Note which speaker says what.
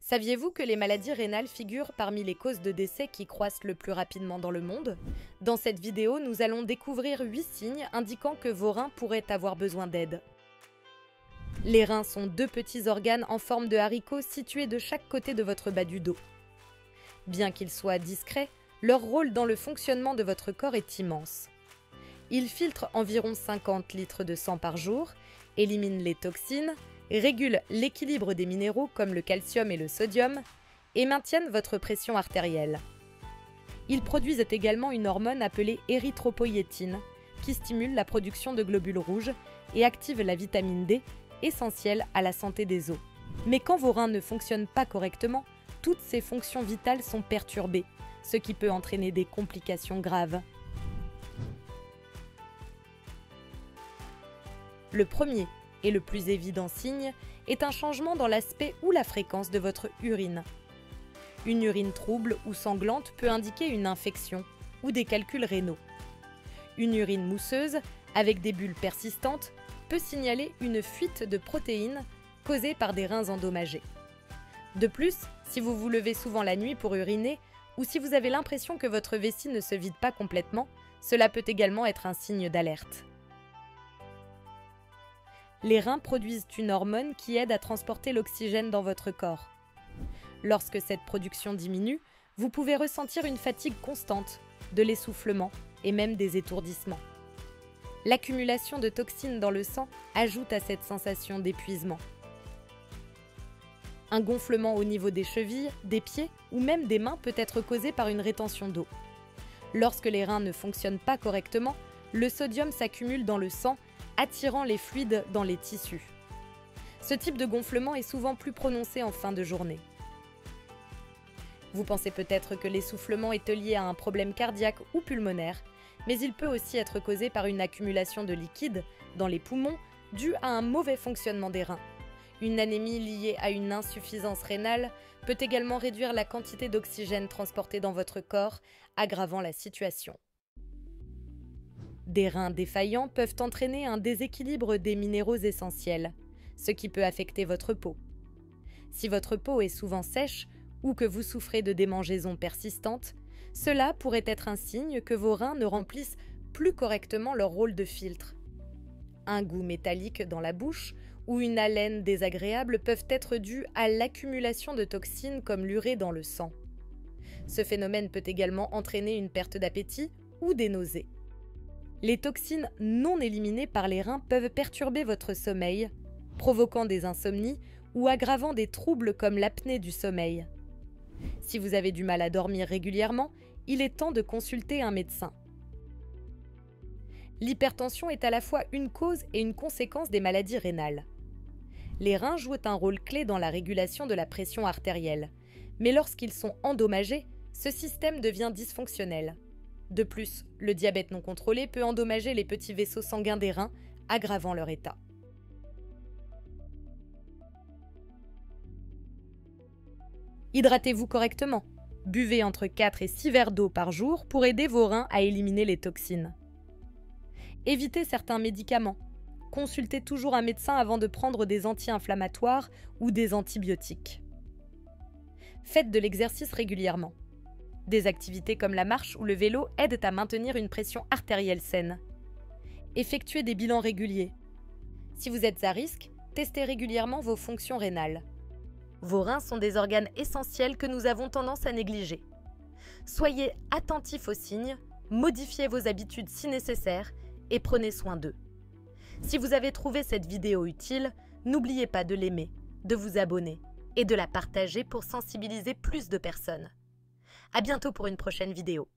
Speaker 1: Saviez-vous que les maladies rénales figurent parmi les causes de décès qui croissent le plus rapidement dans le monde? Dans cette vidéo, nous allons découvrir 8 signes indiquant que vos reins pourraient avoir besoin d'aide. Les reins sont deux petits organes en forme de haricots situés de chaque côté de votre bas du dos. Bien qu'ils soient discrets, leur rôle dans le fonctionnement de votre corps est immense. Ils filtrent environ 50 litres de sang par jour, éliminent les toxines, régulent l'équilibre des minéraux comme le calcium et le sodium et maintiennent votre pression artérielle. Ils produisent également une hormone appelée érythropoïétine qui stimule la production de globules rouges et active la vitamine D, essentielle à la santé des os. Mais quand vos reins ne fonctionnent pas correctement, toutes ces fonctions vitales sont perturbées, ce qui peut entraîner des complications graves. Le premier et le plus évident signe est un changement dans l'aspect ou la fréquence de votre urine. Une urine trouble ou sanglante peut indiquer une infection ou des calculs rénaux. Une urine mousseuse, avec des bulles persistantes, peut signaler une fuite de protéines causée par des reins endommagés. De plus, si vous vous levez souvent la nuit pour uriner, ou si vous avez l'impression que votre vessie ne se vide pas complètement, cela peut également être un signe d'alerte. Les reins produisent une hormone qui aide à transporter l'oxygène dans votre corps. Lorsque cette production diminue, vous pouvez ressentir une fatigue constante, de l'essoufflement et même des étourdissements. L'accumulation de toxines dans le sang ajoute à cette sensation d'épuisement. Un gonflement au niveau des chevilles, des pieds ou même des mains peut être causé par une rétention d'eau. Lorsque les reins ne fonctionnent pas correctement, le sodium s'accumule dans le sang, attirant les fluides dans les tissus. Ce type de gonflement est souvent plus prononcé en fin de journée. Vous pensez peut-être que l'essoufflement est lié à un problème cardiaque ou pulmonaire, mais il peut aussi être causé par une accumulation de liquide dans les poumons due à un mauvais fonctionnement des reins. Une anémie liée à une insuffisance rénale peut également réduire la quantité d'oxygène transportée dans votre corps, aggravant la situation. Des reins défaillants peuvent entraîner un déséquilibre des minéraux essentiels, ce qui peut affecter votre peau. Si votre peau est souvent sèche ou que vous souffrez de démangeaisons persistantes, cela pourrait être un signe que vos reins ne remplissent plus correctement leur rôle de filtre. Un goût métallique dans la bouche ou une haleine désagréable peuvent être dus à l'accumulation de toxines comme l'urée dans le sang. Ce phénomène peut également entraîner une perte d'appétit ou des nausées. Les toxines non éliminées par les reins peuvent perturber votre sommeil, provoquant des insomnies ou aggravant des troubles comme l'apnée du sommeil. Si vous avez du mal à dormir régulièrement, il est temps de consulter un médecin. L'hypertension est à la fois une cause et une conséquence des maladies rénales. Les reins jouent un rôle clé dans la régulation de la pression artérielle, mais lorsqu'ils sont endommagés, ce système devient dysfonctionnel. De plus, le diabète non contrôlé peut endommager les petits vaisseaux sanguins des reins, aggravant leur état. Hydratez-vous correctement. Buvez entre 4 et 6 verres d'eau par jour pour aider vos reins à éliminer les toxines. Évitez certains médicaments. Consultez toujours un médecin avant de prendre des anti-inflammatoires ou des antibiotiques. Faites de l'exercice régulièrement. Des activités comme la marche ou le vélo aident à maintenir une pression artérielle saine. Effectuez des bilans réguliers. Si vous êtes à risque, testez régulièrement vos fonctions rénales. Vos reins sont des organes essentiels que nous avons tendance à négliger. Soyez attentifs aux signes, modifiez vos habitudes si nécessaire et prenez soin d'eux. Si vous avez trouvé cette vidéo utile, n'oubliez pas de l'aimer, de vous abonner et de la partager pour sensibiliser plus de personnes. À bientôt pour une prochaine vidéo.